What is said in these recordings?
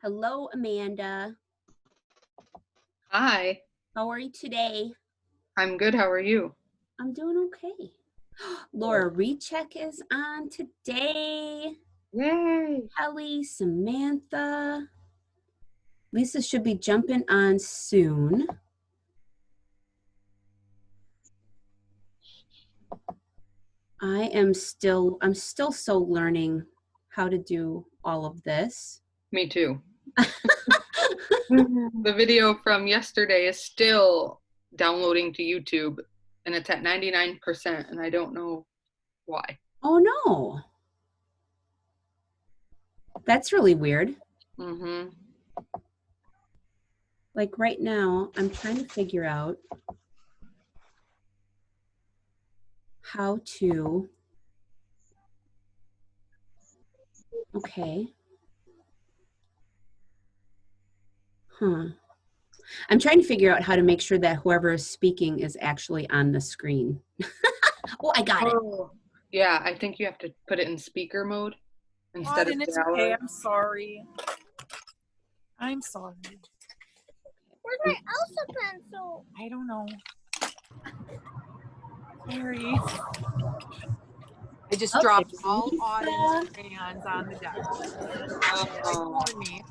Hello, Amanda. Hi. How are you today? I'm good. How are you? I'm doing okay. Laura Recheck is on today. Yay. Kelly, Samantha. Lisa should be jumping on soon. I'm still so learning how to do all of this. Me too. The video from yesterday is still downloading to YouTube and it's at 99% and I don't know why. Oh no. That's really weird. Mm-hmm. Like right now, I'm trying to figure out how to, okay. I'm trying to figure out how to make sure that whoever is speaking is actually on the screen. Oh, I got it. Yeah, I think you have to put it in speaker mode instead of it's gallery. okay. I'm sorry. Where's my Elsa pencil? I don't know. Sorry. I just dropped all audience crayons on the desk. Ignore me.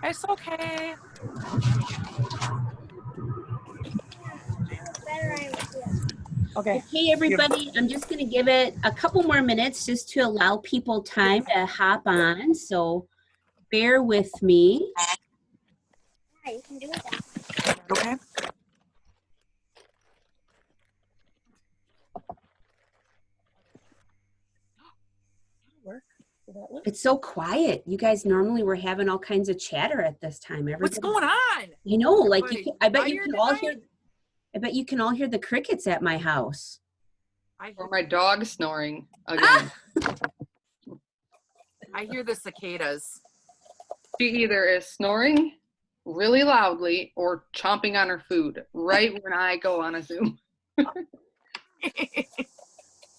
It's okay. Okay. Hey, everybody. I'm just going to give it a couple more minutes just to allow people time to hop on. So bear with me. Yeah, you can do it. Okay. It's so quiet. You guys normally were having all kinds of chatter at this time. What's going on? You know, like you can, I bet you can all hear the crickets at my house. Or my dog snoring again. I hear the cicadas. She either is snoring really loudly or chomping on her food right when I go on a Zoom.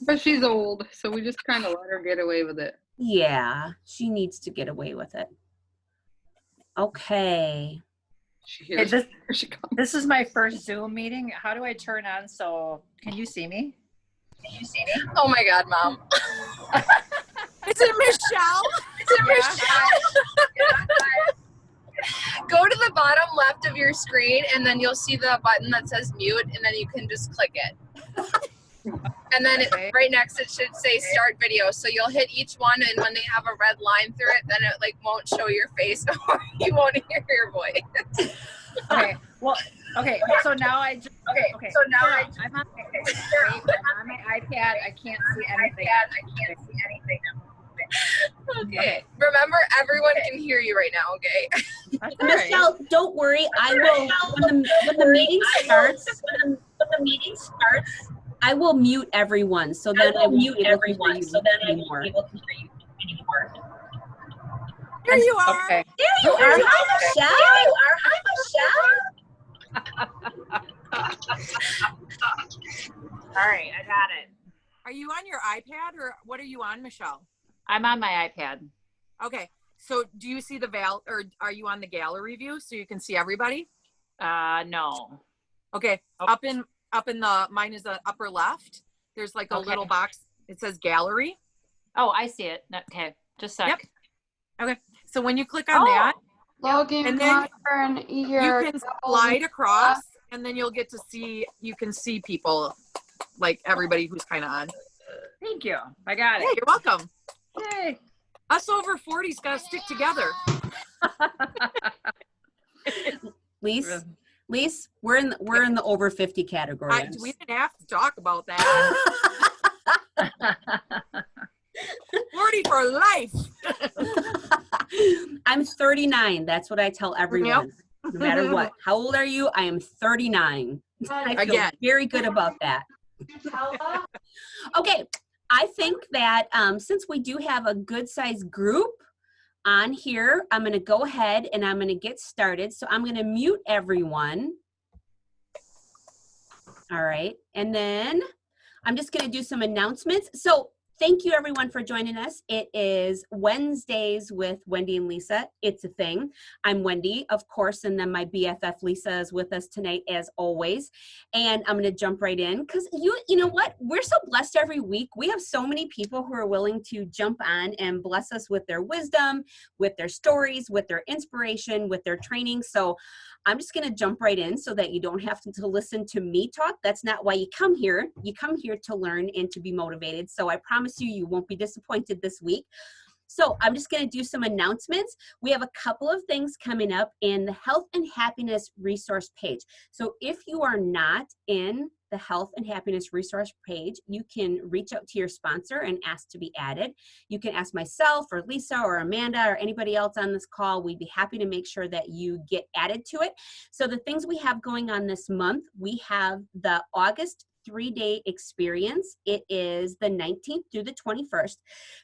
But she's old, so we just kind of let her get away with it. Yeah, she needs to get away with it. Okay. Hey, this is my first Zoom meeting. How do I turn on so can you see me? Oh my God, Mom. Is it Michelle? Go to the bottom left of your screen and then you'll see the button that says mute and then you can just click it. And then right next it should say start video. So you'll hit each one and when they have a red line through it, then it like won't show your face or you won't hear your voice. Okay. Well, okay. So now I'm on my iPad. I can't see anything. Okay. Remember, everyone can hear you right now, okay? Michelle, don't worry. I will, when the meeting starts, I will mute everyone. So then I will mute everyone. So then I won't be able to hear you anymore. Here you are. Okay. There you are. Hi, Michelle. All right, I got it. Are you on your iPad or what are you on, Michelle? I'm on my iPad. Okay. So do you see or are you on the gallery view so you can see everybody? No. Okay. Oh. Up in the, mine is the upper left. There's like a little box. It says gallery. Oh, I see it. Okay. Just a sec. Yep. Okay. So when you click on that, login and then you can slide across and then you can see people, like everybody who's kind of on. Thank you. I got it. Hey, you're welcome. Yay. Us over 40's got to stick together. Lise, we're in the over 50 category. We didn't have to talk about that. 40 for life. I'm 39. That's what I tell everyone. No matter what. How old are you? I am 39. I feel very good about that. Okay. I think that since we do have a good sized group on here, I'm going to go ahead and I'm going to get started. So I'm going to mute everyone. All right. And then I'm just going to do some announcements. So thank you everyone for joining us. It is Wednesdays with Wendy and Lisa. It's a thing. I'm Wendy, of course, and then my BFF Lisa is with us tonight as always. And I'm going to jump right in because you know what? We're so blessed every week. We have so many people who are willing to jump on and bless us with their wisdom, with their stories, with their inspiration, with their training. So I'm just going to jump right in so that you don't have to listen to me talk. That's not why you come here. You come here to learn and to be motivated. So I promise you won't be disappointed this week. So I'm just going to do some announcements. We have a couple of things coming up in the Health and Happiness resource page. So if you are not in the Health and Happiness resource page, you can reach out to your sponsor and ask to be added. You can ask myself or Lisa or Amanda or anybody else on this call. We'd be happy to make sure that you get added to it. So the things we have going on this month, we have the August 3-day experience. It is the 19th through the 21st.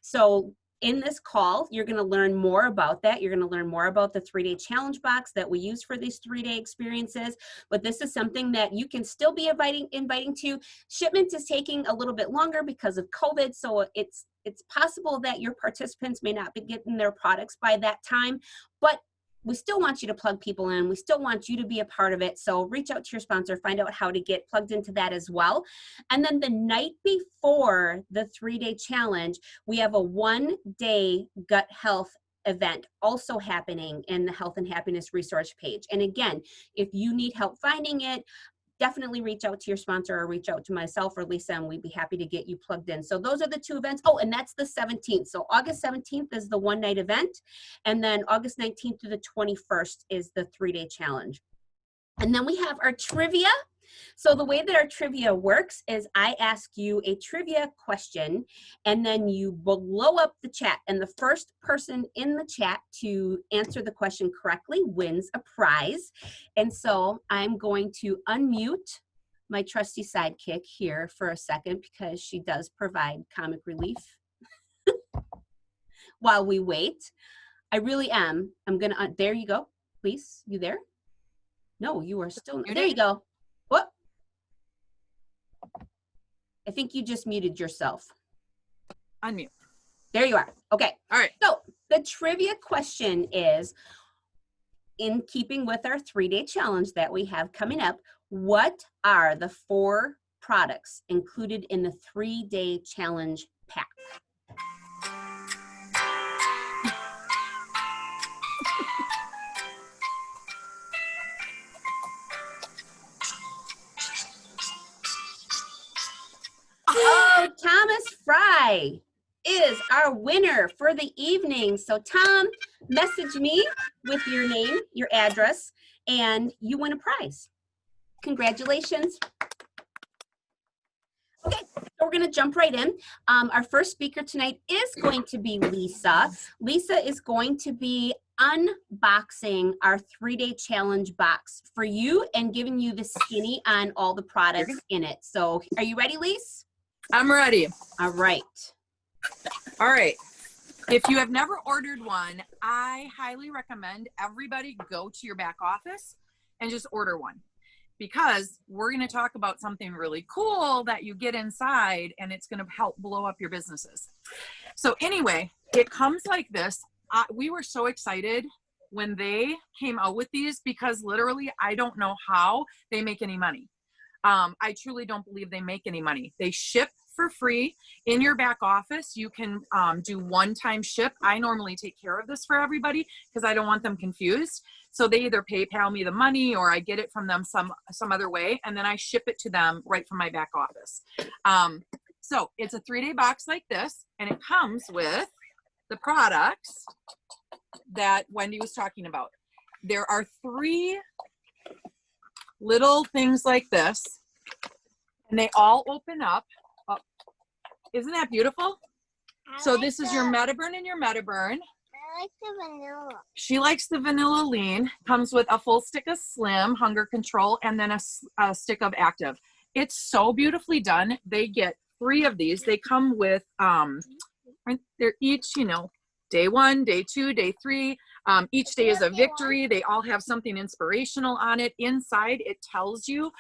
So in this call, you're going to learn more about that. You're going to learn more about the 3-day challenge box that we use for these 3-day experiences. But this is something that you can still be inviting to. Shipment is taking a little bit longer because of COVID. So it's possible that your participants may not be getting their products by that time. But we still want you to plug people in. We still want you to be a part of it. So reach out to your sponsor, find out how to get plugged into that as well. And then the night before the 3-day challenge, we have a 1-day gut health event also happening in the Health and Happiness resource page. And again, if you need help finding it, definitely reach out to your sponsor or reach out to myself or Lisa, and we'd be happy to get you plugged in. So those are the 2 events. Oh, and that's the 17th. So August 17th is the 1-night event. And then August 19th to the 21st is the 3-day challenge. And then we have our trivia. So the way that our trivia works is I ask you a trivia question and then you blow up the chat, and the first person in the chat to answer the question correctly wins a prize. And so I'm going to unmute my trusty sidekick here for a second because she does provide comic relief while we wait. I really am. I'm gonna, there you go. Please, you there? No, you are still, there you go. What? I think you just muted yourself. Unmute. There you are. Okay. All right. So the trivia question is, in keeping with our 3-day challenge that we have coming up, what are the 4 products included in the 3-day challenge pack? Oh, Thomas Fry is our winner for the evening. So Tom, message me with your name, your address, and you win a prize. Congratulations. Okay, so we're going to jump right in. Our first speaker tonight is going to be Lisa. Lisa is going to be unboxing our 3-day challenge box for you and giving you the skinny on all the products in it. So are you ready, Lisa? I'm ready. All right. All right. If you have never ordered one, I highly recommend everybody go to your back office and just order one, because we're going to talk about something really cool that you get inside and it's going to help blow up your businesses. So anyway, it comes like this. We were so excited when they came out with these because literally I don't know how they make any money. I truly don't believe they make any money. They ship for free in your back office. You can do one-time ship. I normally take care of this for everybody because I don't want them confused. So they either PayPal me the money or I get it from them some other way, and then I ship it to them right from my back office. So it's a 3-day box like this, and it comes with the products that Wendy was talking about. There are 3 little things like this, and they all open up. Oh, isn't that beautiful? So this is your Metaburn and your Metaburn. I like the vanilla. She likes the vanilla lean. Comes with a full stick of Slim, Hunger Control, and then a stick of Active. It's so beautifully done. They get 3 of these. They come with, they're each, you know, day 1, day 2, day 3. Each day is a victory. They all have something inspirational on it. Inside, it tells you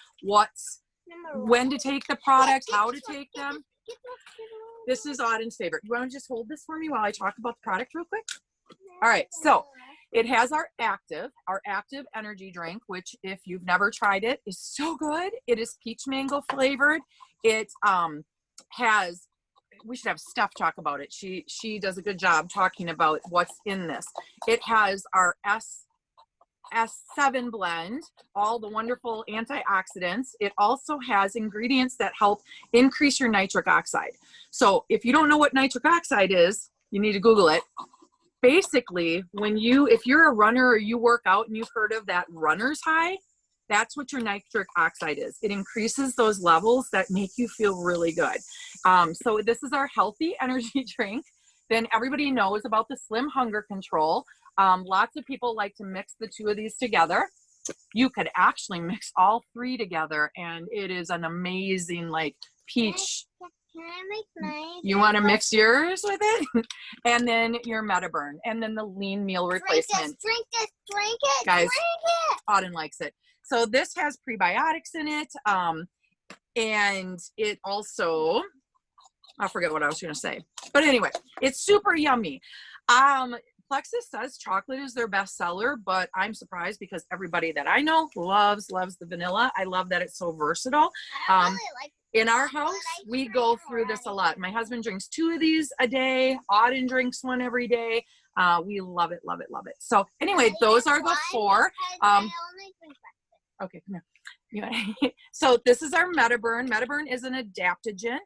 when to take the products, how to take them. This is Auden's favorite. You want to just hold this for me while I talk about the product real quick? All right, so it has our active energy drink, which if you've never tried it, is so good. It is peach mango flavored. It has, we should have Steph talk about it. She does a good job talking about what's in this. It has our S7 blend, all the wonderful antioxidants. It also has ingredients that help increase your nitric oxide. So if you don't know what nitric oxide is, you need to Google it. Basically, if you're a runner or you work out and you've heard of that runner's high, that's what your nitric oxide is. It increases those levels that make you feel really good. So this is our healthy energy drink. Then everybody knows about the Slim Hunger Control. Lots of people like to mix the two of these together. You could actually mix all three together, and it is an amazing, like, peach. Can I make mine? You want to mix yours with it? And then your Metaburn, and then the lean meal replacement. Drink it, guys, drink it. Auden likes it. So this has prebiotics in it, and it also, I forget what I was going to say. But anyway, it's super yummy. Plexus says chocolate is their best seller, but I'm surprised because everybody that I know loves the vanilla. I love that it's so versatile. I really like In our house, we go through this a lot. My husband drinks 2 of these a day. Auden drinks 1 every day. We love it, love it, love it. So anyway, those are the 4. I only drink Okay, come here. So this is our Metaburn. Metaburn is an adaptogen.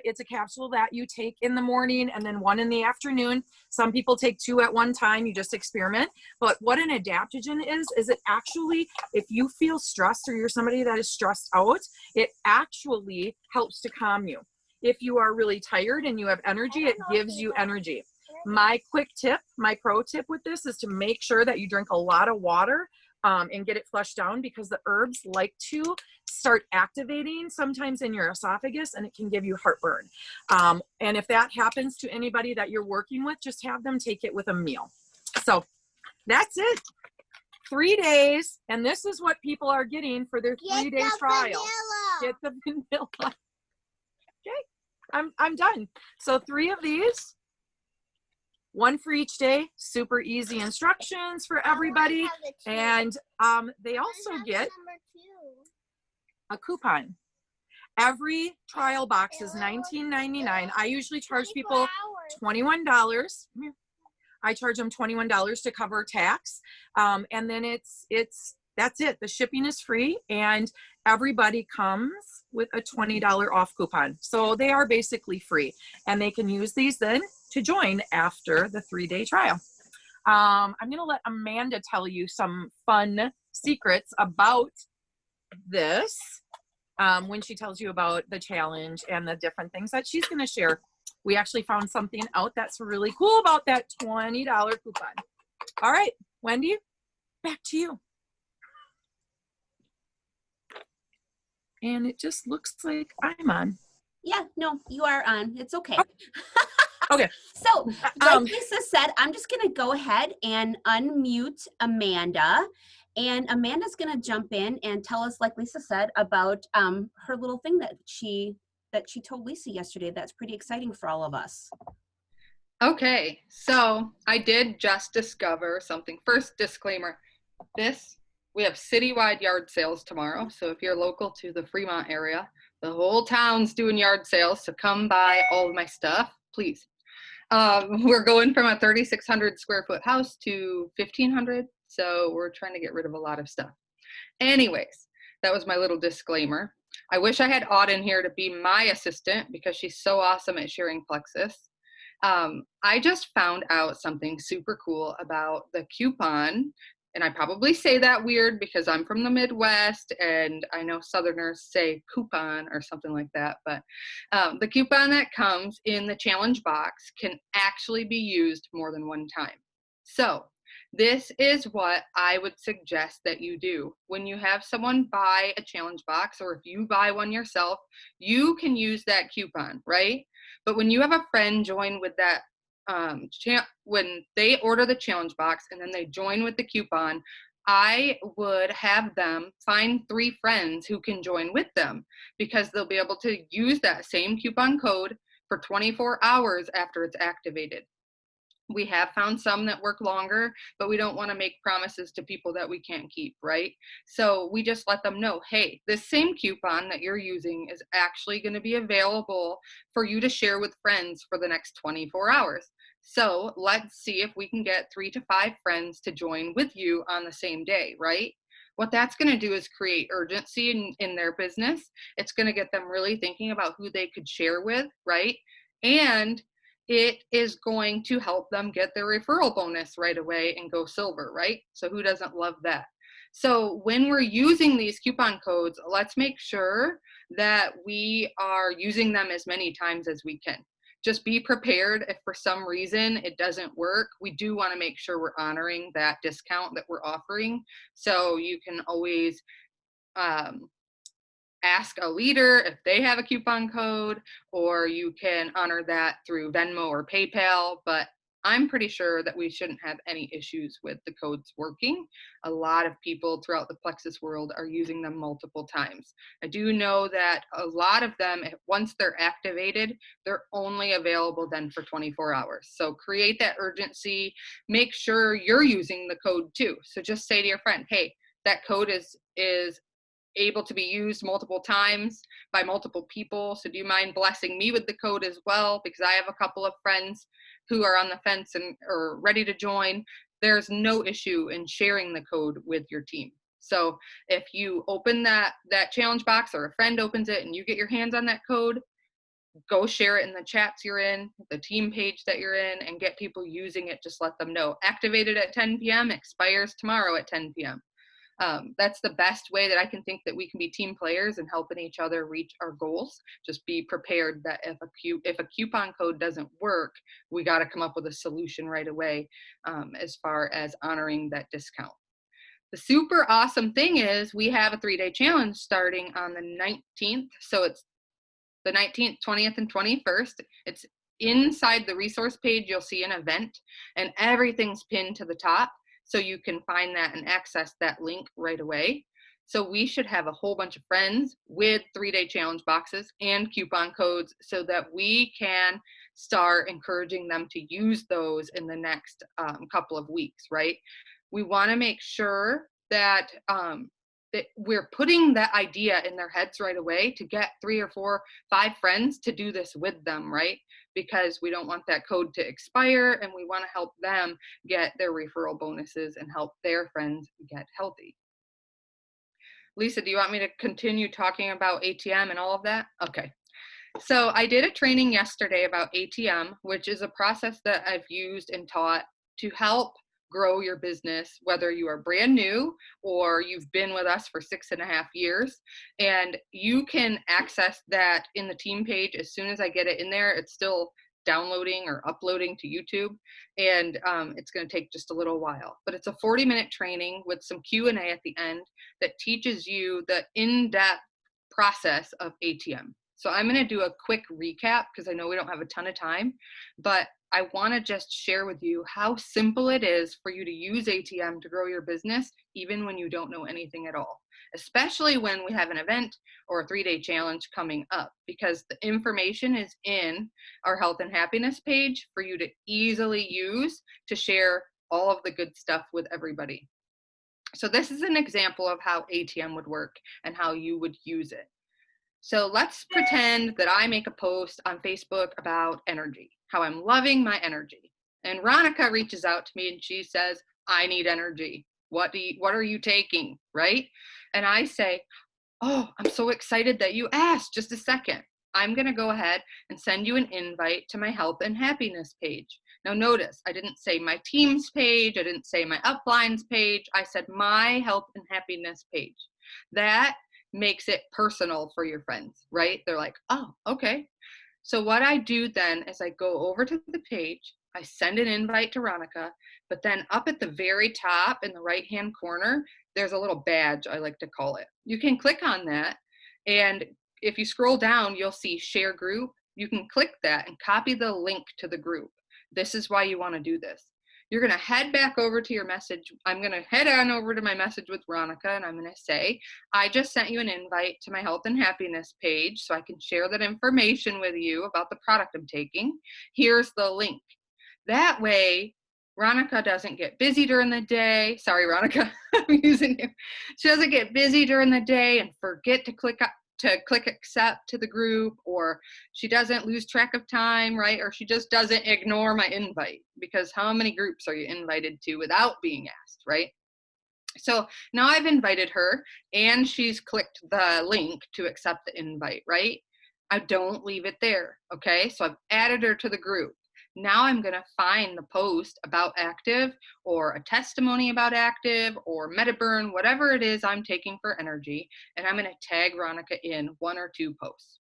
It's a capsule that you take in the morning and then 1 in the afternoon. Some people take 2 at one time. You just experiment. But what an adaptogen is it actually, if you feel stressed or you're somebody that is stressed out, it actually helps to calm you. If you are really tired and you have energy, it gives you energy. My quick tip, my pro tip with this is to make sure that you drink a lot of water and get it flushed down, because the herbs like to start activating sometimes in your esophagus, and it can give you heartburn. And if that happens to anybody that you're working with, just have them take it with a meal. So that's it. 3 days, and this is what people are getting for their 3-day trial. vanilla. Get the vanilla. Okay, I'm done. So 3 of these. 1 for each day, super easy instructions for everybody. And they also get a coupon. Every trial box is $19.99. I usually charge people $21. I charge them $21 to cover tax. And then that's it. The shipping is free, and everybody comes with a $20 off coupon. So they are basically free, and they can use these then to join after the 3-day trial. I'm going to let Amanda tell you some fun secrets about this when she tells you about the challenge and the different things that she's going to share. We actually found something out that's really cool about that $20 coupon. All right, Wendy, back to you. And it just looks like I'm on. Yeah, no, you are on. It's okay. Okay. So, like Lisa said, I'm just going to go ahead and unmute Amanda. And Amanda's going to jump in and tell us, like Lisa said, about her little thing that she told Lisa yesterday. That's pretty exciting for all of us. Okay, so I did just discover something. First disclaimer, we have citywide yard sales tomorrow. So if you're local to the Fremont area, the whole town's doing yard sales. So come buy all of my stuff, please. We're going from a 3,600 square foot house to 1,500. So we're trying to get rid of a lot of stuff. Anyways, that was my little disclaimer. I wish I had Auden here to be my assistant because she's so awesome at sharing Plexus. I just found out something super cool about the coupon. And I probably say that weird because I'm from the Midwest and I know Southerners say coupon or something like that. But the coupon that comes in the challenge box can actually be used more than one time. So this is what I would suggest that you do. When you have someone buy a challenge box, or if you buy one yourself, you can use that coupon, right? But when you have a friend join with that, when they order the challenge box and then they join with the coupon, I would have them find 3 friends who can join with them, because they'll be able to use that same coupon code for 24 hours after it's activated. We have found some that work longer, but we don't want to make promises to people that we can't keep, right? So we just let them know, hey, this same coupon that you're using is actually going to be available for you to share with friends for the next 24 hours. So let's see if we can get 3 to 5 friends to join with you on the same day, right? What that's going to do is create urgency in their business. It's going to get them really thinking about who they could share with, right? And it is going to help them get their referral bonus right away and go silver, right? So who doesn't love that? So when we're using these coupon codes, let's make sure that we are using them as many times as we can. Just be prepared if for some reason it doesn't work. We do want to make sure we're honoring that discount that we're offering. So you can always ask a leader if they have a coupon code, or you can honor that through Venmo or PayPal, but I'm pretty sure that we shouldn't have any issues with the codes working. A lot of people throughout the Plexus world are using them multiple times. I do know that a lot of them, once they're activated, they're only available then for 24 hours. So create that urgency, make sure you're using the code too. So just say to your friend, hey, that code is able to be used multiple times by multiple people. So do you mind blessing me with the code as well? Because I have a couple of friends who are on the fence and are ready to join. There's no issue in sharing the code with your team. So if you open that challenge box, or a friend opens it and you get your hands on that code, go share it in the chats you're in, the team page that you're in, and get people using it. Just let them know. Activated at 10 p.m., expires tomorrow at 10 p.m. That's the best way that I can think that we can be team players and helping each other reach our goals. Just be prepared that if a coupon code doesn't work, we got to come up with a solution right away as far as honoring that discount. The super awesome thing is we have a 3-day challenge starting on the 19th. So it's the 19th, 20th, and 21st. It's inside the resource page. You'll see an event, and everything's pinned to the top. So you can find that and access that link right away. So we should have a whole bunch of friends with 3-day challenge boxes and coupon codes so that we can start encouraging them to use those in the next couple of weeks, right? We want to make sure that that we're putting that idea in their heads right away to get 3 or 4, 5 friends to do this with them, right? Because we don't want that code to expire, and we want to help them get their referral bonuses and help their friends get healthy. Lisa, do you want me to continue talking about ATM and all of that? Okay. So I did a training yesterday about ATM, which is a process that I've used and taught to help grow your business, whether you are brand new or you've been with us for 6.5 years. And you can access that in the team page as soon as I get it in there. It's still downloading or uploading to YouTube, and it's going to take just a little while. But it's a 40-minute training with some Q&A at the end that teaches you the in-depth process of ATM. So I'm going to do a quick recap because I know we don't have a ton of time, but I want to just share with you how simple it is for you to use ATM to grow your business, even when you don't know anything at all, especially when we have an event or a 3-day challenge coming up, because the information is in our health and happiness page for you to easily use to share all of the good stuff with everybody. So this is an example of how ATM would work and how you would use it. So let's pretend that I make a post on Facebook about energy, how I'm loving my energy. And Ronica reaches out to me and she says, I need energy. What are you taking, right? And I say, oh, I'm so excited that you asked. Just a second. I'm going to go ahead and send you an invite to my health and happiness page. Now notice, I didn't say my team's page. I didn't say my uplines page. I said my health and happiness page. That makes it personal for your friends, right? They're like, oh, okay. So what I do then is I go over to the page, I send an invite to Ronica, but then up at the very top in the right-hand corner, there's a little badge, I like to call it. You can click on that, and if you scroll down, you'll see share group. You can click that and copy the link to the group. This is why you want to do this. you're going to head back over to your message. I'm going to head on over to my message with Veronica, and I'm going to say, I just sent you an invite to my health and happiness page so I can share that information with you about the product I'm taking. Here's the link. That way, Veronica doesn't get busy during the day. Sorry, Veronica, I'm using you. She doesn't get busy during the day and forget to click accept to the group, or she doesn't lose track of time, right? Or she just doesn't ignore my invite, because how many groups are you invited to without being asked, right? So now I've invited her and she's clicked the link to accept the invite, right? I don't leave it there, okay? So I've added her to the group. Now I'm going to find the post about Active, or a testimony about Active, or MetaBurn, whatever it is I'm taking for energy, and I'm going to tag Veronica in 1 or 2 posts.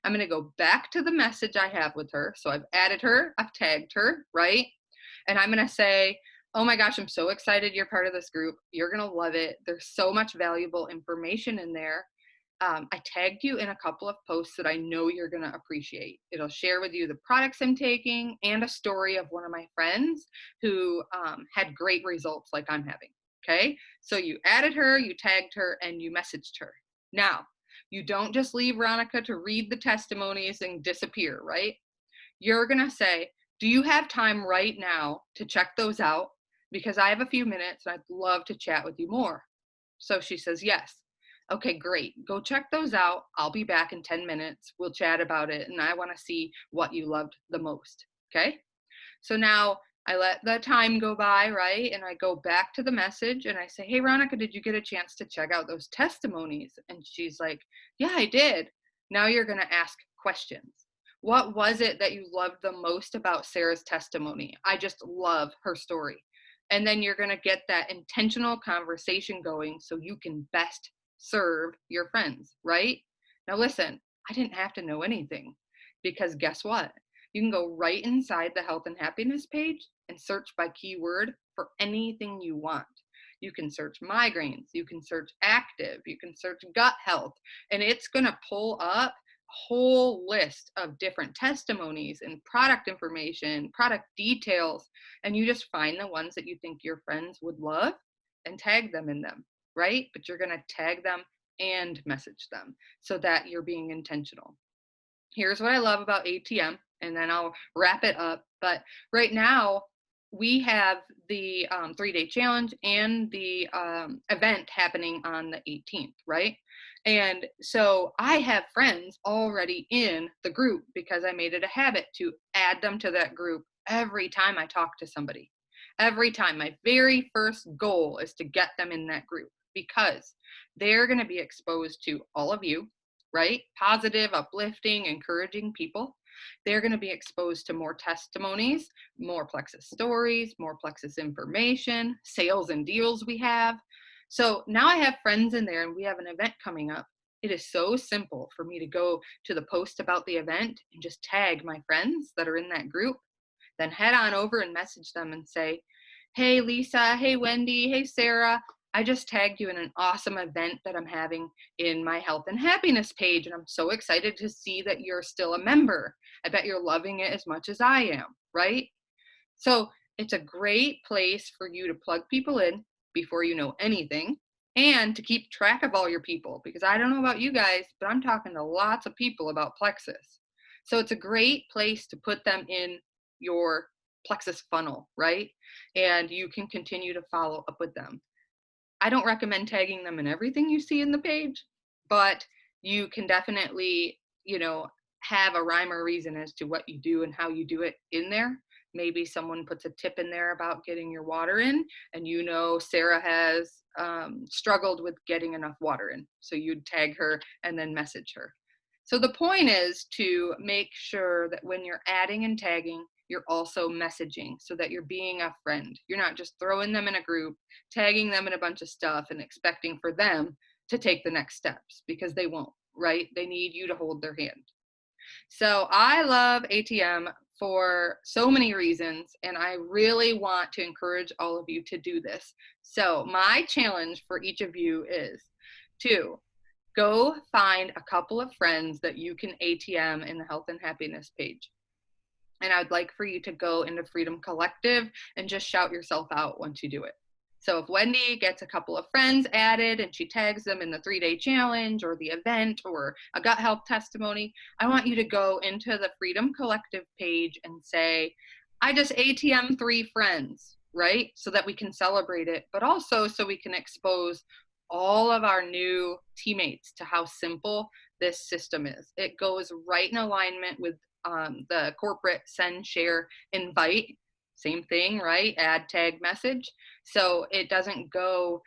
I'm going to go back to the message I have with her. So I've added her, I've tagged her, right? And I'm going to say, oh my gosh, I'm so excited you're part of this group. You're going to love it. There's so much valuable information in there. I tagged you in a couple of posts that I know you're going to appreciate. It'll share with you the products I'm taking and a story of one of my friends who had great results like I'm having. Okay, so you added her, you tagged her, and you messaged her. Now, you don't just leave Veronica to read the testimonies and disappear, right? You're going to say, do you have time right now to check those out? Because I have a few minutes and I'd love to chat with you more. So she says, yes. Okay, great. Go check those out. I'll be back in 10 minutes. We'll chat about it. And I want to see what you loved the most. Okay. So now I let the time go by, right? And I go back to the message and I say, hey, Veronica, did you get a chance to check out those testimonies? And she's like, yeah, I did. Now you're going to ask questions. What was it that you loved the most about Sarah's testimony? I just love her story. And then you're going to get that intentional conversation going so you can best serve your friends, right? Now listen, I didn't have to know anything, because guess what? You can go right inside the health and happiness page and search by keyword for anything you want. You can search migraines, you can search active, you can search gut health, and it's going to pull up a whole list of different testimonies and product information, product details, and you just find the ones that you think your friends would love and tag them in them, right? But you're going to tag them and message them so that you're being intentional. Here's what I love about ATM, and then I'll wrap it up. But right now, we have the 3-day challenge and the event happening on the 18th, right? And so I have friends already in the group because I made it a habit to add them to that group every time I talk to somebody. Every time. My very first goal is to get them in that group, because they're going to be exposed to all of you, right? Positive, uplifting, encouraging people. They're going to be exposed to more testimonies, more Plexus stories, more Plexus information, sales and deals we have. So now I have friends in there and we have an event coming up. It is so simple for me to go to the post about the event and just tag my friends that are in that group, then head on over and message them and say, hey, Lisa, hey, Wendy, hey, Sarah, I just tagged you in an awesome event that I'm having in my health and happiness page, and I'm so excited to see that you're still a member. I bet you're loving it as much as I am, right? So it's a great place for you to plug people in before you know anything, and to keep track of all your people, because I don't know about you guys, but I'm talking to lots of people about Plexus. So it's a great place to put them in your Plexus funnel, right? And you can continue to follow up with them. I don't recommend tagging them in everything you see in the page, but you can definitely, have a rhyme or reason as to what you do and how you do it in there. Maybe someone puts a tip in there about getting your water in, and Sarah has struggled with getting enough water in. So you'd tag her and then message her. So the point is to make sure that when you're adding and tagging, you're also messaging so that you're being a friend. You're not just throwing them in a group, tagging them in a bunch of stuff and expecting for them to take the next steps, because they won't, right? They need you to hold their hand. So I love ATM for so many reasons, and I really want to encourage all of you to do this. So my challenge for each of you is to go find a couple of friends that you can ATM in the health and happiness page. And I'd like for you to go into Freedom Collective and just shout yourself out once you do it. So if Wendy gets a couple of friends added and she tags them in the 3-day challenge or the event or a gut health testimony, I want you to go into the Freedom Collective page and say, I just ATM 3 friends, right? So that we can celebrate it, but also so we can expose all of our new teammates to how simple this system is. It goes right in alignment with the corporate send, share, invite, same thing, right? Add, tag, message. So it doesn't go,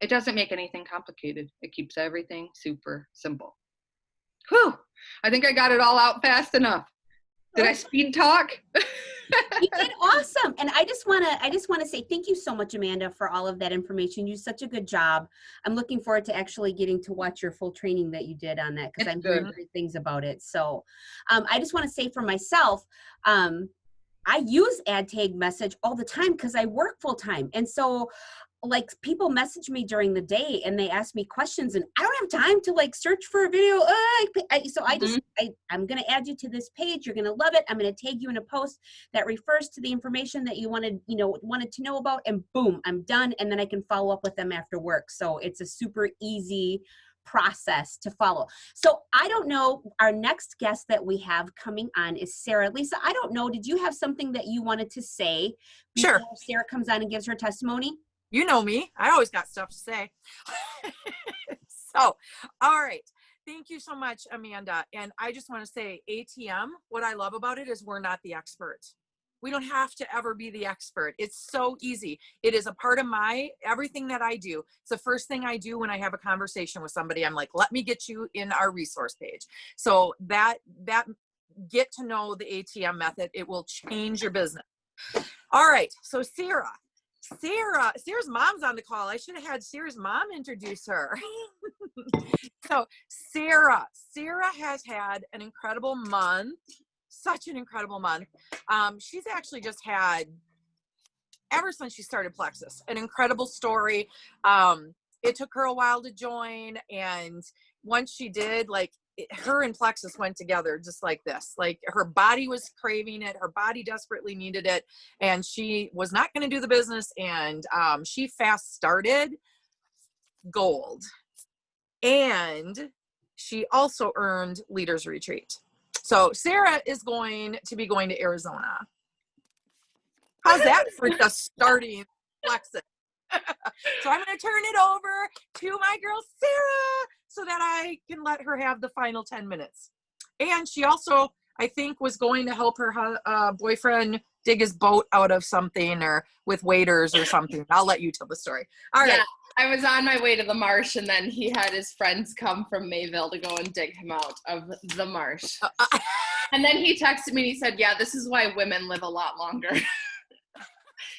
it doesn't make anything complicated. It keeps everything super simple. Whew, I think I got it all out fast enough. Did I speed talk? You did awesome. And I just want to say thank you so much, Amanda, for all of that information. You did such a good job. I'm looking forward to actually getting to watch your full training that you did on that, because I'm hearing great things about it. So I just want to say for myself, I use add tag message all the time because I work full time. And so like people message me during the day and they ask me questions and I don't have time to like search for a video. So I'm going to add you to this page. You're going to love it. I'm going to tag you in a post that refers to the information that you wanted to know about, and boom, I'm done. And then I can follow up with them after work. So it's a super easy process to follow. So I don't know, our next guest that we have coming on is Sara. Lisa, I don't know, did you have something that you wanted to say before Sure. Sara comes on and gives her testimony? You know me. I always got stuff to say. So, all right. Thank you so much, Amanda. And I just want to say ATM, what I love about it is we're not the expert. We don't have to ever be the expert. It's so easy. It is a part of everything that I do. It's the first thing I do when I have a conversation with somebody. I'm like, let me get you in our resource page. So that get to know the ATM method. It will change your business. All right. So Sara's mom's on the call. I should have had Sara's mom introduce her. So Sara has had an incredible month, such an incredible month. She's actually just had, ever since she started Plexus, an incredible story. It took her a while to join, and once she did, her and Plexus went together just like this. Like, her body was craving it. Her body desperately needed it. And she was not going to do the business. And she fast started gold. And she also earned Leaders Retreat. So Sara is going to be going to Arizona. How's that for just starting Plexus? So I'm going to turn it over to my girl, Sara, so that I can let her have the final 10 minutes. And she also, I think, was going to help her boyfriend dig his boat out of something, or with waders or something. I'll let you tell the story. All right. Yeah, I was on my way to the marsh, and then he had his friends come from Mayville to go and dig him out of the marsh. And then he texted me and he said, yeah, this is why women live a lot longer.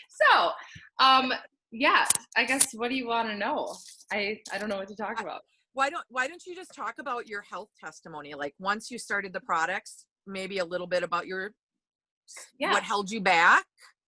So, yeah, I guess, what do you want to know? I don't know what to talk about. Why don't you just talk about your health testimony? Like, once you started the products, maybe a little bit about what held you back,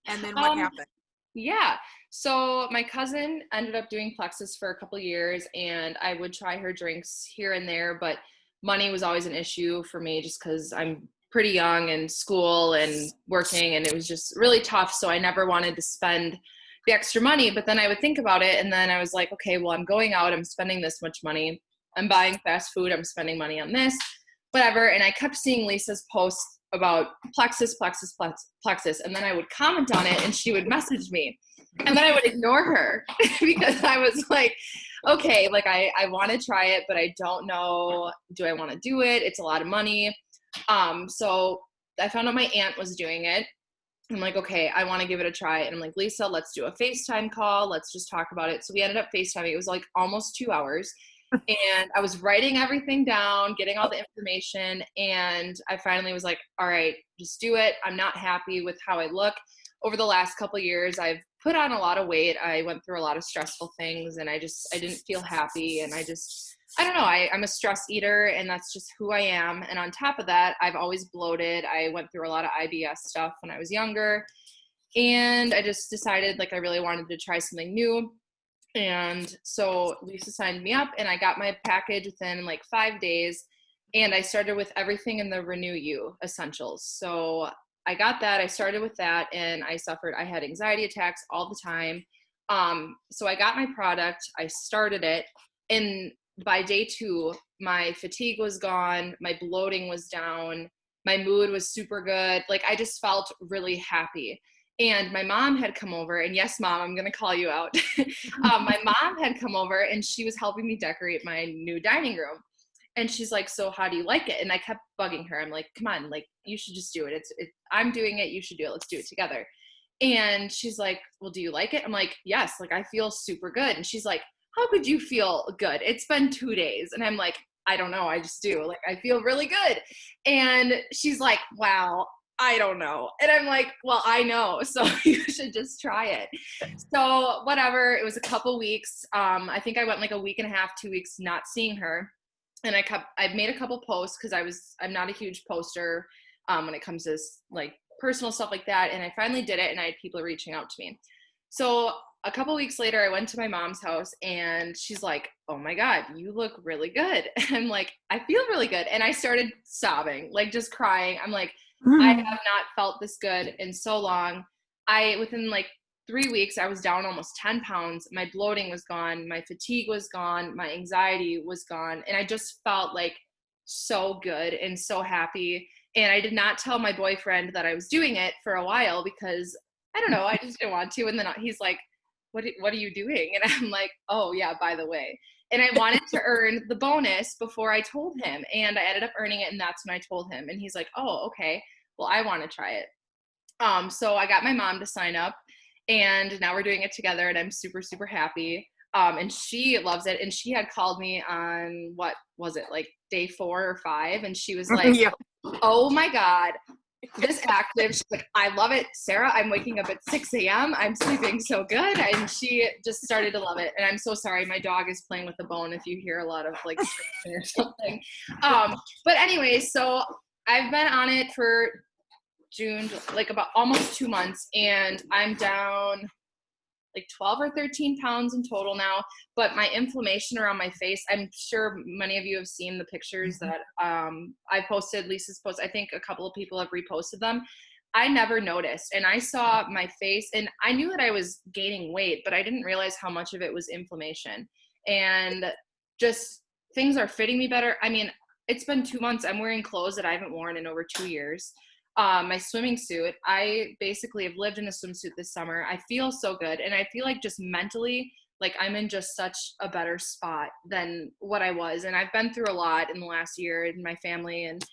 and then what happened. Yeah. So my cousin ended up doing Plexus for a couple of years, and I would try her drinks here and there, but money was always an issue for me just because I'm pretty young and school and working, and it was just really tough. So I never wanted to spend the extra money, but then I would think about it, and then I was like, okay, well, I'm going out, I'm spending this much money, I'm buying fast food, I'm spending money on this, whatever. And I kept seeing Lisa's posts about Plexus, and then I would comment on it, and she would message me, and then I would ignore her because I was like, okay, like I want to try it, but I don't know, do I want to do it? It's a lot of money. So I found out my aunt was doing it. I'm like, okay, I want to give it a try. And I'm like, Lisa, let's do a FaceTime call. Let's just talk about it. So we ended up FaceTiming. It was like almost 2 hours. And I was writing everything down, getting all the information. And I finally was like, all right, just do it. I'm not happy with how I look. Over the last couple of years, I've put on a lot of weight. I went through a lot of stressful things, and I didn't feel happy. And I don't know, I'm a stress eater, and that's just who I am. And on top of that, I've always bloated. I went through a lot of IBS stuff when I was younger, and I just decided like I really wanted to try something new. And so Lisa signed me up, and I got my package within like 5 days, and I started with everything in the Renew You essentials. So I got that. I started with that, and I had anxiety attacks all the time. So I got my product, I started it, and by day 2, my fatigue was gone, my bloating was down, my mood was super good. Like, I just felt really happy. And my mom had come over, and yes, Mom, I'm going to call you out. My mom had come over, and she was helping me decorate my new dining room. And she's like, so how do you like it? And I kept bugging her. I'm like, come on, like, you should just do it. I'm doing it. You should do it. Let's do it together. And she's like, well, do you like it? I'm like, yes, like, I feel super good. And she's like, how could you feel good? It's been 2 days. And I'm like, I don't know. I just do. Like, I feel really good. And she's like, wow, I don't know. And I'm like, well, I know. So you should just try it. So whatever. It was a couple weeks. I think I went like a week and a half, 2 weeks not seeing her. And I've made a couple posts because I'm not a huge poster when it comes to like personal stuff like that. And I finally did it, and I had people reaching out to me. So a couple weeks later, I went to my mom's house, and she's like, oh my God, you look really good. And I'm like, I feel really good. And I started sobbing, like just crying. I'm like, I have not felt this good in so long. Within like 3 weeks, I was down almost 10 pounds. My bloating was gone. My fatigue was gone. My anxiety was gone. And I just felt like so good and so happy. And I did not tell my boyfriend that I was doing it for a while because I don't know, I just didn't want to. And then he's like, what are you doing? And I'm like, oh yeah, by the way. And I wanted to earn the bonus before I told him. And I ended up earning it. And that's when I told him. And he's like, oh, okay, well, I want to try it. So I got my mom to sign up, and now we're doing it together, and I'm super, super happy. And she loves it. And she had called me on, what was it, like day 4 or 5. And she was like, Yeah. oh my God, this active. She's like, I love it, Sarah. I'm waking up at 6 a.m. I'm sleeping so good. And she just started to love it. And I'm so sorry. My dog is playing with the bone if you hear a lot of like scratching or something. But anyway, so I've been on it for June, like about almost 2 months, and I'm down like 12 or 13 pounds in total now. But my inflammation around my face, I'm sure many of you have seen the pictures that I posted, Lisa's post. I think a couple of people have reposted them. I never noticed. And I saw my face, and I knew that I was gaining weight, but I didn't realize how much of it was inflammation. And just things are fitting me better. I mean, it's been 2 months. I'm wearing clothes that I haven't worn in over 2 years. My swimming suit, I basically have lived in a swimsuit this summer. I feel so good. And I feel like just mentally, like I'm in just such a better spot than what I was. And I've been through a lot in the last year in my family. And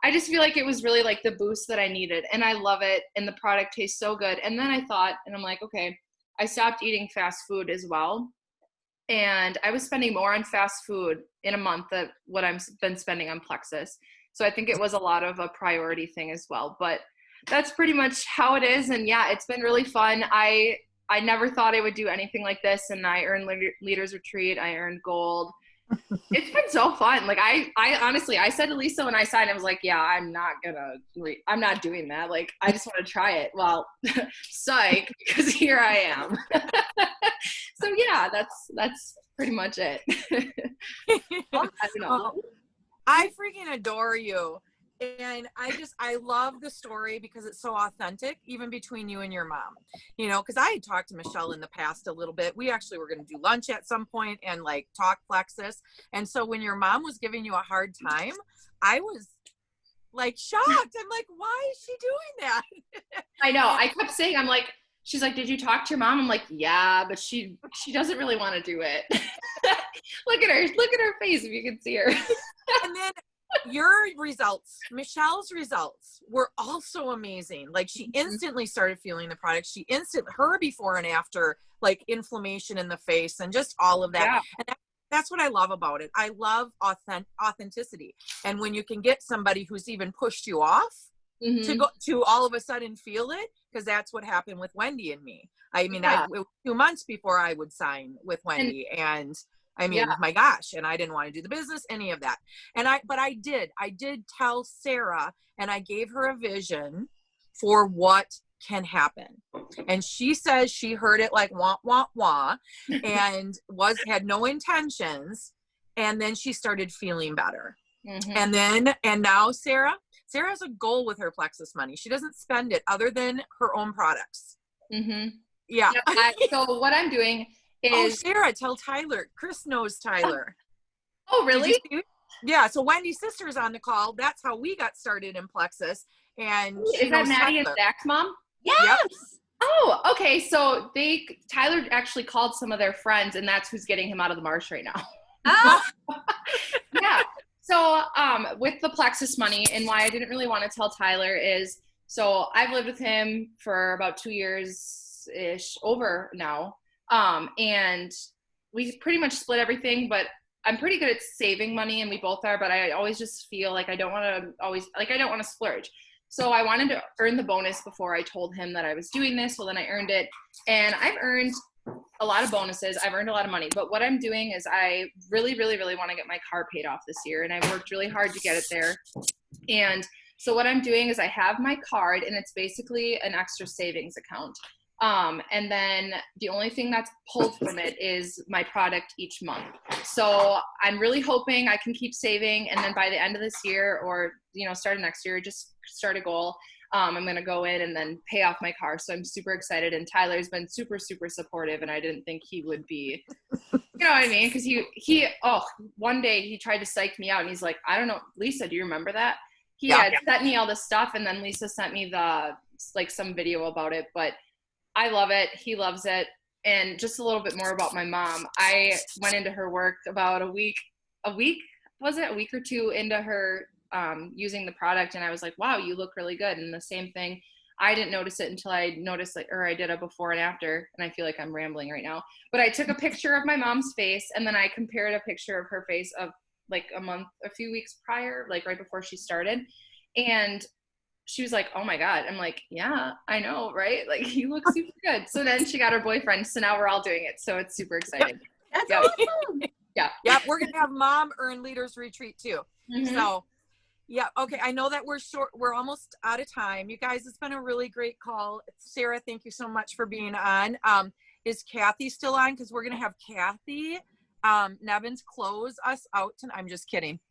I just feel like it was really like the boost that I needed. And I love it. And the product tastes so good. And then I thought, and I'm like, okay, I stopped eating fast food as well. And I was spending more on fast food in a month than what I've been spending on Plexus. So I think it was a lot of a priority thing as well. But that's pretty much how it is. And yeah, it's been really fun. I never thought I would do anything like this. And I earned Leaders Retreat. I earned gold. It's been so fun. Like I honestly, I said to Lisa when I signed, I was like, yeah, I'm not doing that. Like, I just want to try it. Well, psych, because here I am. So yeah, that's pretty much it. I don't know. I freaking adore you. And I love the story because it's so authentic, even between you and your mom, you know, because I had talked to Michelle in the past a little bit. We actually were going to do lunch at some point and like talk Plexus. And so when your mom was giving you a hard time, I was like shocked. I'm like, why is she doing that? I know. I kept saying, I'm like, she's like, did you talk to your mom? I'm like, yeah, but she doesn't really want to do it. Look at her face if you can see her. And then your results, Michelle's results were also amazing. Like she instantly started feeling the product. Her before and after, like inflammation in the face and just all of that. Yeah. And that's what I love about it. I love authenticity. And when you can get somebody who's even pushed you off to go to all of a sudden feel it, because that's what happened with Wendy and me. I mean, it was 2 months before I would sign with Wendy, and I mean, my gosh, and I didn't want to do the business, any of that. But I did tell Sarah, and I gave her a vision for what can happen. And she says she heard it like wah, wah, wah, and had no intentions. And then she started feeling better. Mhm. And now Sarah has a goal with her Plexus money. She doesn't spend it other than her own products. Mhm. Yeah. Yep, so what I'm doing Oh, is, Sarah, tell Tyler. Chris knows Tyler. oh, Did you really? see? Yeah. So Wendy's sister's on the call. That's how we got started in Plexus. And she Is that knows Maddie and Tyler. Zach's mom? Yes. Yep. Oh, okay. So Tyler actually called some of their friends, and that's who's getting him out of the marsh right now. Oh, Yeah. So with the Plexus money, and why I didn't really want to tell Tyler is, so I've lived with him for about 2 years ish over now. And we pretty much split everything, but I'm pretty good at saving money, and we both are, but I always just feel like I don't want to splurge. So I wanted to earn the bonus before I told him that I was doing this. Well, then I earned it, and I've earned a lot of bonuses. I've earned a lot of money, but what I'm doing is I really, really, really want to get my car paid off this year, and I've worked really hard to get it there. And so what I'm doing is I have my card, and it's basically an extra savings account. And then the only thing that's pulled from it is my product each month. So I'm really hoping I can keep saving, and then by the end of this year, or start of next year, just start a goal. I'm going to go in and then pay off my car. So I'm super excited. And Tyler's been super, super supportive. And I didn't think he would be, you know what I mean? Because one day he tried to psych me out, and he's like, I don't know, Lisa, do you remember that? He had sent me all this stuff, and then Lisa sent me some video about it. But I love it. He loves it. And just a little bit more about my mom. I went into her work about a week or two into her using the product, and I was like, wow, you look really good. And the same thing, I didn't notice it until I noticed I did a before and after, and I feel like I'm rambling right now, but I took a picture of my mom's face, and then I compared a picture of her face of like a few weeks prior, like right before she started, and she was like, oh my God. I'm like, yeah, I know, right? Like, you look super good. So then she got her boyfriend, so now we're all doing it, so it's super exciting. that's Yep. awesome. Yeah, we're gonna have Mom earn Leaders Retreat too. Mhm. So yeah, okay. I know that we're almost out of time. You guys, it's been a really great call. Sarah, thank you so much for being on. Is Kathy still on? Because we're gonna have Kathy Nevins close us out tonight. I'm just kidding.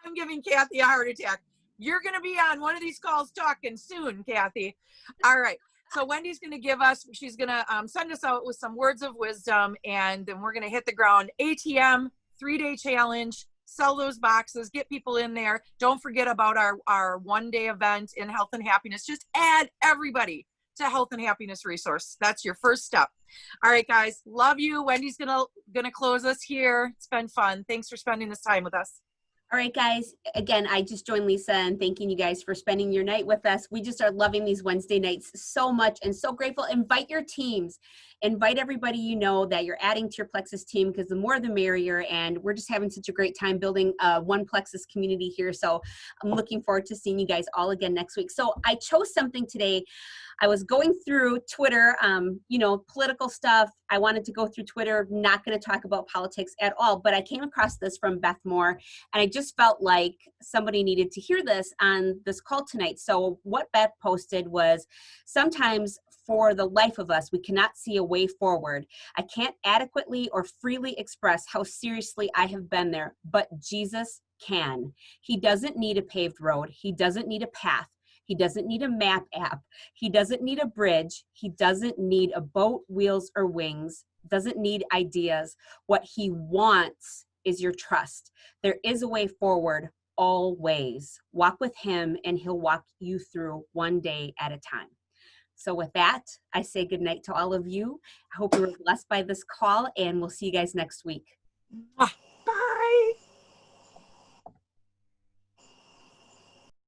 I'm giving Kathy a heart attack. You're gonna be on one of these calls talking soon, Kathy. All right. So Wendy's going to she's going to send us out with some words of wisdom, and then we're going to hit the ground. ATM, 3-day challenge, sell those boxes, get people in there. Don't forget about our one-day event in Health and Happiness. Just add everybody to Health and Happiness resource. That's your first step. All right, guys, love you. Wendy's going to close us here. It's been fun. Thanks for spending this time with us. All right, guys. Again, I just joined Lisa in thanking you guys for spending your night with us. We just are loving these Wednesday nights so much and so grateful. Invite your teams. Invite everybody you know that you're adding to your Plexus team, because the more the merrier. And we're just having such a great time building one Plexus community here. So I'm looking forward to seeing you guys all again next week. So I chose something today. I was going through Twitter, political stuff. I wanted to go through Twitter, not going to talk about politics at all, but I came across this from Beth Moore, and I just felt like somebody needed to hear this on this call tonight. So what Beth posted was, sometimes for the life of us, we cannot see a way forward. I can't adequately or freely express how seriously I have been there, but Jesus can. He doesn't need a paved road. He doesn't need a path. He doesn't need a map app. He doesn't need a bridge. He doesn't need a boat, wheels, or wings. Doesn't need ideas. What he wants is your trust. There is a way forward always. Walk with him, and he'll walk you through one day at a time. So with that, I say good night to all of you. I hope you were blessed by this call, and we'll see you guys next week.